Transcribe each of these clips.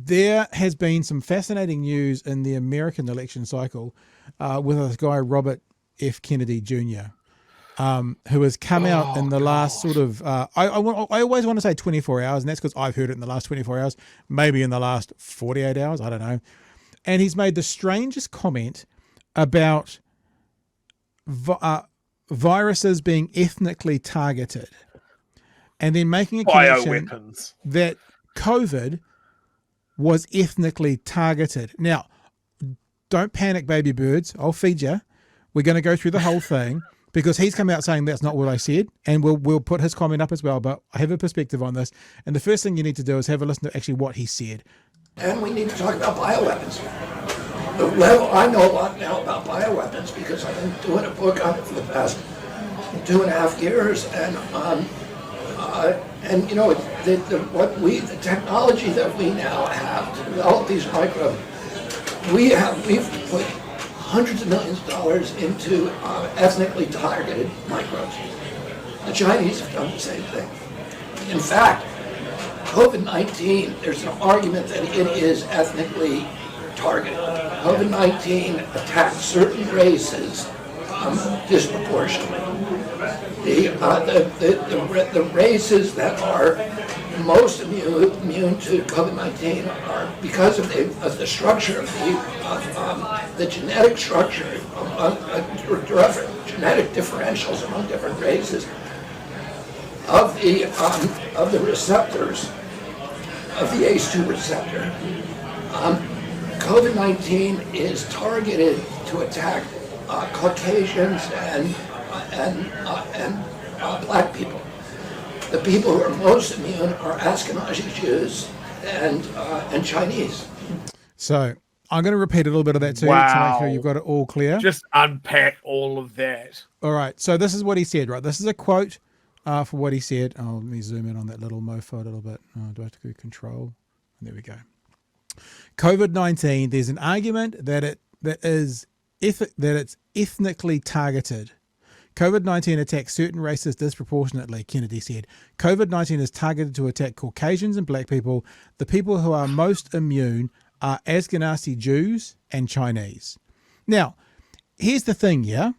there has been some fascinating news in the American election cycle with this guy, Robert F. Kennedy Jr., who has come out in the last sort of, I always want to say 24 hours, and that's because I've heard it in the last 24 hours, maybe in the last 48 hours, I don't know. And he's made the strangest comment about viruses being ethnically targeted, and then making a connection that COVID was ethnically targeted. Now, don't panic, baby birds. I'll feed you. We're going to go through the whole thing because he's come out saying that's not what I said, and we'll put his comment up as well. But I have a perspective on this, and the first thing you need to do is have a listen to actually what he said. And we need to talk about bioweapons. The level, I know a lot now about bioweapons because I've been doing a book on it for the past 2.5 years, and you know, the technology that we now have to develop these microbes, we've put hundreds of millions of dollars into ethnically targeted microbes. The Chinese have done the same thing. In fact, COVID-19, there's an argument that it is ethnically targeted. COVID-19 attacks certain races disproportionately. The races that are most immune to COVID-19 are because of the structure of the genetic structure, genetic differentials among different races of the receptors of the ACE2 receptor. COVID-19 is targeted to attack Caucasians and black people. The people who are most immune are Ashkenazi Jews and Chinese. So I'm going to repeat a little bit of that too to make sure you've got it all clear. Just unpack all of that. All right. So this is what he said, right? This is a quote for what he said. Oh, let me zoom in on that little mofo a little bit. Do I have to go control? There we go. COVID-19, there's an argument that it's ethnically targeted. COVID-19 attacks certain races disproportionately, Kennedy said. COVID-19 is targeted to attack Caucasians and black people. The people who are most immune are Ashkenazi Jews and Chinese. Now, here's the thing, yeah?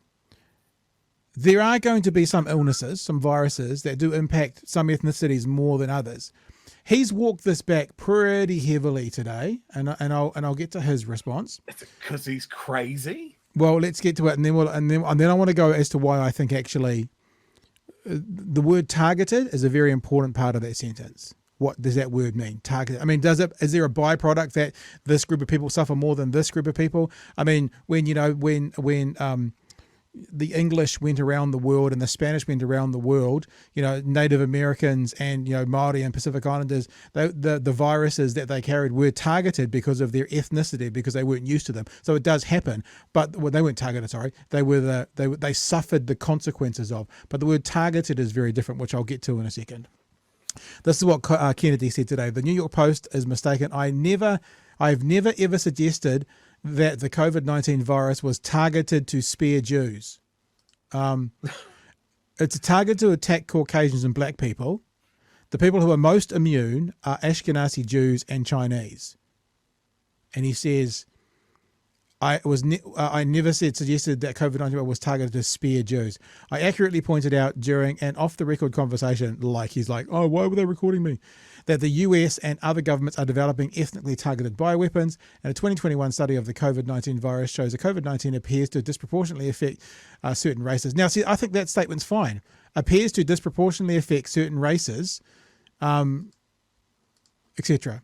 There are going to be some illnesses, some viruses that do impact some ethnicities more than others. He's walked this back pretty heavily today, and I'll get to his response. Is it because he's crazy? Well, let's get to it, and then I want to go as to why I think actually the word targeted is a very important part of that sentence. What does that word mean? Targeted. I mean, is there a byproduct that this group of people suffer more than this group of people? I mean, when the English went around the world and the Spanish went around the world, Native Americans and, Maori and Pacific Islanders, the viruses that they carried were targeted because of their ethnicity, because they weren't used to them. So it does happen, but they weren't targeted, sorry. They suffered the consequences of, but the word targeted is very different, which I'll get to in a second. This is what Kennedy said today. The New York Post is mistaken. I've never ever suggested that the COVID-19 virus was targeted to spare Jews. It's a target to attack Caucasians and black people. The people who are most immune are Ashkenazi Jews and Chinese. And he says, I never suggested that COVID-19 was targeted to spare Jews. I accurately pointed out during an off-the-record conversation, he's like, oh, why were they recording me? That the US and other governments are developing ethnically targeted bioweapons. And a 2021 study of the COVID-19 virus shows that COVID-19 appears to disproportionately affect certain races. Now, see, I think that statement's fine. Appears to disproportionately affect certain races, etc.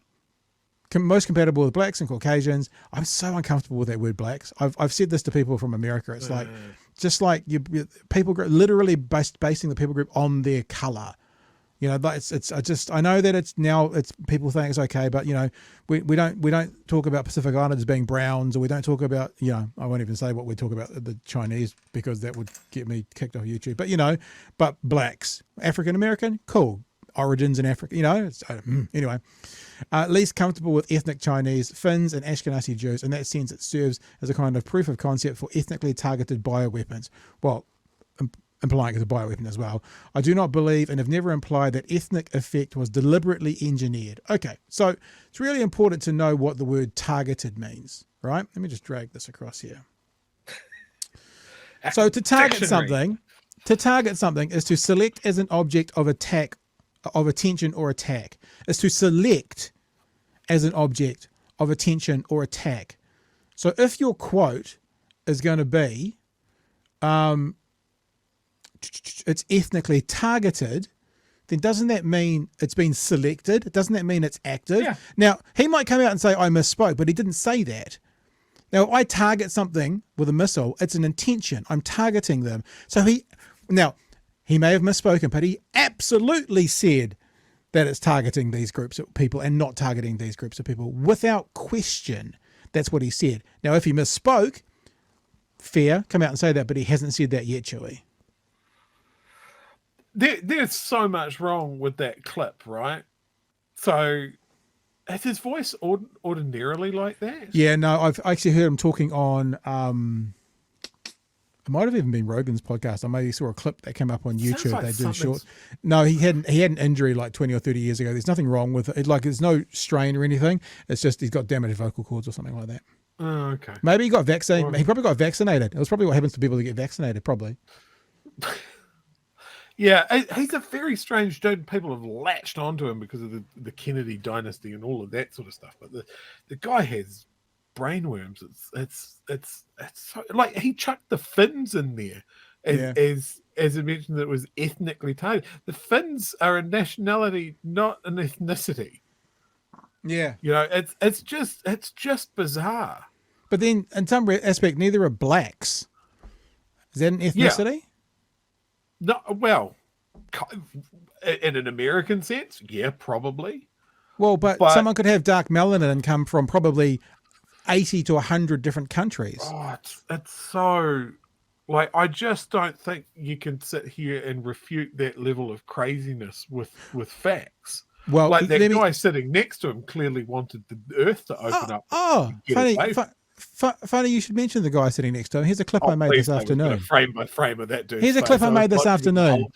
Most compatible with blacks and Caucasians. I'm so uncomfortable with that word blacks. I've said this to people from America. It's like, just like people literally basing the people group on their color. I know that it's people think it's okay, but we don't talk about Pacific Islanders being browns, or we don't talk about, I won't even say what we talk about the Chinese, because that would get me kicked off YouTube. But but blacks, African American, cool. Origins in Africa, anyway. Least comfortable with ethnic Chinese, Finns, and Ashkenazi Jews. In that sense, it serves as a kind of proof of concept for ethnically targeted bioweapons. Well, implying it's a bioweapon as well. I do not believe and have never implied that ethnic effect was deliberately engineered. Okay, so it's really important to know what the word targeted means, right? Let me just drag this across here. So to target something is to select as an object of attack, of attention or attack. Is to select as an object of attention or attack. So if your quote is going to be, it's ethnically targeted, then doesn't that mean it's been selected? Doesn't that mean it's active? Yeah. Now, he might come out and say, I misspoke, but he didn't say that. Now, if I target something with a missile, it's an intention. I'm targeting them. So he may have misspoken, but he absolutely said that it's targeting these groups of people and not targeting these groups of people without question. That's what he said. Now, if he misspoke, fair, come out and say that, but he hasn't said that yet, Chewy. There's so much wrong with that clip, right? So, is his voice ordinarily like that? Yeah, no, I've actually heard him talking on, it might have even been Rogan's podcast. I maybe saw a clip that came up on YouTube. Like they do short. No, he had an injury like 20 or 30 years ago. There's nothing wrong with it. Like, there's no strain or anything. It's just he's got damaged vocal cords or something like that. Oh, okay. Maybe he got vaccinated. He probably got vaccinated. It was probably what happens to people who get vaccinated, probably. Yeah, he's a very strange dude. People have latched onto him because of the Kennedy dynasty and all of that sort of stuff. But the guy has brainworms. It's so, like, he chucked the Finns in there as he mentioned that it was ethnically targeted. The Finns are a nationality, not an ethnicity. Yeah, you know, it's just bizarre. But then, in some aspect, neither are blacks. Is that an ethnicity? Yeah. No, well, in an American sense, yeah, probably. Well, but someone could have dark melanin and come from probably 80 to 100 different countries. Oh, it's so, like, I just don't think you can sit here and refute that level of craziness with facts. Well, like, that guy sitting next to him clearly wanted the earth to open up. Oh, funny you should mention the guy sitting next to him. Here's a clip I made this afternoon. Frame by frame of that dude. Here's a clip I made this afternoon.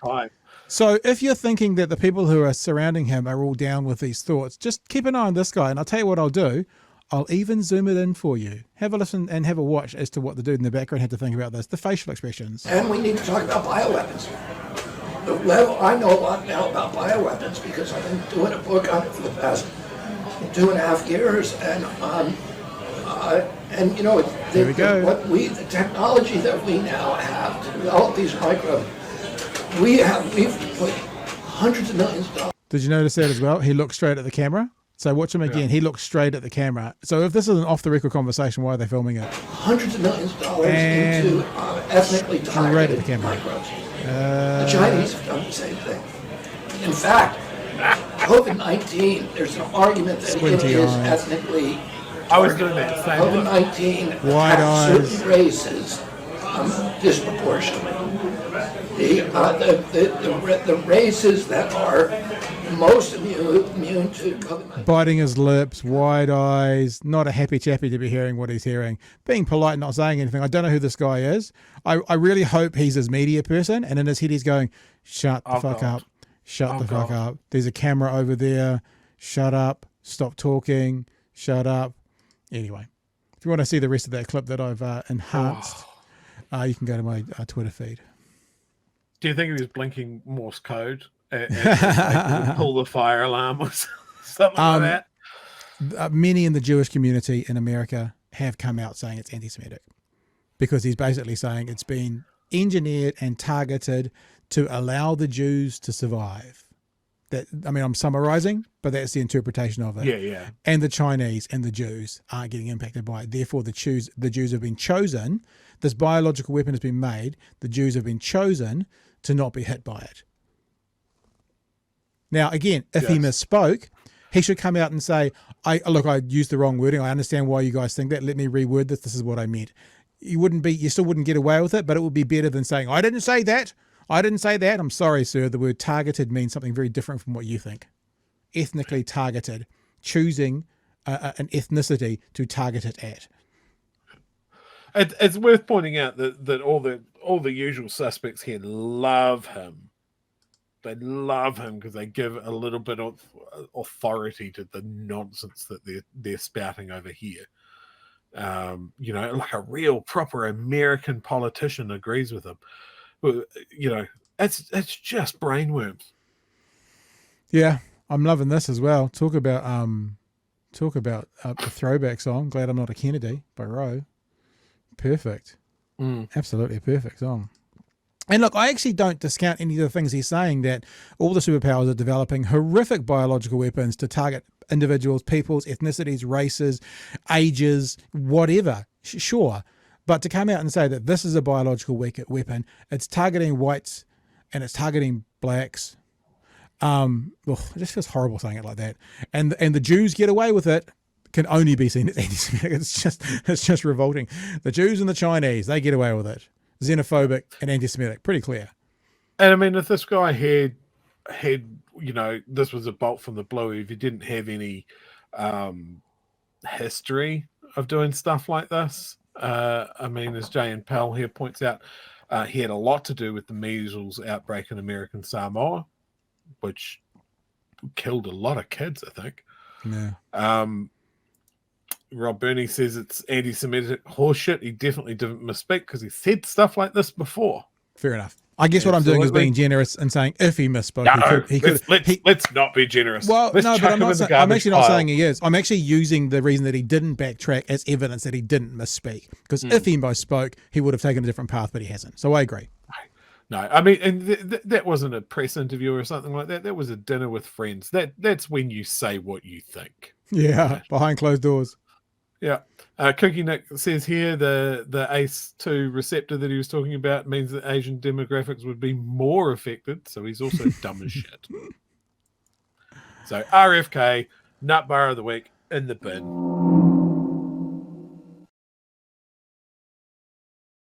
So if you're thinking that the people who are surrounding him are all down with these thoughts, just keep an eye on this guy. And I'll tell you what I'll do. I'll even zoom it in for you. Have a listen and have a watch as to what the dude in the background had to think about this. The facial expressions. And we need to talk about bioweapons. I know a lot now about bioweapons because I've been doing a book on it for the past 2.5 years. And you know, the technology that we now have to develop these microbes, we've put hundreds of millions of dollars. Did you notice that as well? He looked straight at the camera. So watch him again. Yeah. He looks straight at the camera. So if this is an off-the-record conversation, why are they filming it? Hundreds of millions of dollars into ethnically targeted microbes. The Chinese have done the same thing. In fact, COVID-19, there's an argument that it is ethnically targeted. I was doing that. COVID-19 affects certain races disproportionately. The races that are most immune to COVID-19. Biting his lips, wide eyes, not a happy chappy to be hearing what he's hearing. Being polite, not saying anything. I don't know who this guy is. I really hope he's his media person, and in his head he's going, shut the fuck up. Shut the fuck up. There's a camera over there. Shut up. Stop talking. Shut up. Anyway, if you want to see the rest of that clip that I've enhanced, you can go to my Twitter feed. Do you think he was blinking Morse code and pull the fire alarm or something like that? Many in the Jewish community in America have come out saying it's anti-Semitic because he's basically saying it's been engineered and targeted to allow the Jews to survive. I'm summarizing, but that's the interpretation of it. Yeah. And the Chinese and the Jews aren't getting impacted by it. Therefore, the Jews have been chosen. This biological weapon has been made. The Jews have been chosen to not be hit by it. Now, again, if he misspoke, he should come out and say, I used the wrong wording. I understand why you guys think that. Let me reword this. This is what I meant. You still wouldn't get away with it, but it would be better than saying, I didn't say that. I didn't say that. I'm sorry, sir. The word targeted means something very different from what you think. Ethnically targeted, choosing an ethnicity to target it at. It's worth pointing out that all all the usual suspects here love him. They love him because they give a little bit of authority to the nonsense that they're spouting over here. You know, like a real proper American politician agrees with him. You know, it's just brainworms. Yeah, I'm loving this as well. Talk about a throwback song. Glad I'm Not a Kennedy by Roe. Perfect. Absolutely perfect song. And look, I actually don't discount any of the things he's saying, that all the superpowers are developing horrific biological weapons to target individuals, peoples, ethnicities, races, ages, whatever. Sure. But to come out and say that this is a biological weapon, it's targeting whites and it's targeting blacks. It just feels horrible saying it like that. And the Jews get away with it can only be seen as anti-Semitic. It's just revolting. The Jews and the Chinese, they get away with it. Xenophobic and anti-Semitic, pretty clear. And I mean, if this guy had you know, this was a bolt from the blue, if he didn't have any history of doing stuff like this, I mean, as Jay and Pell here points out, he had a lot to do with the measles outbreak in American Samoa, which killed a lot of kids, I think. Yeah. Rob Burney says it's anti-Semitic horseshit. He definitely didn't misspeak because he said stuff like this before. Fair enough. I guess what I'm doing is being generous and saying if he misspoke, let's not be generous. Well, let's no, but I'm actually not saying he is. I'm actually using the reason that he didn't backtrack as evidence that he didn't misspeak. Because if he misspoke, he would have taken a different path, but he hasn't. So I agree. No, I mean, and that wasn't a press interview or something like that. That was a dinner with friends. That's when you say what you think. Yeah, behind closed doors. Yeah. Cookie Nick says here the ACE2 receptor that he was talking about means that Asian demographics would be more affected. So he's also dumb as shit. So RFK, nut bar of the week, in the bin.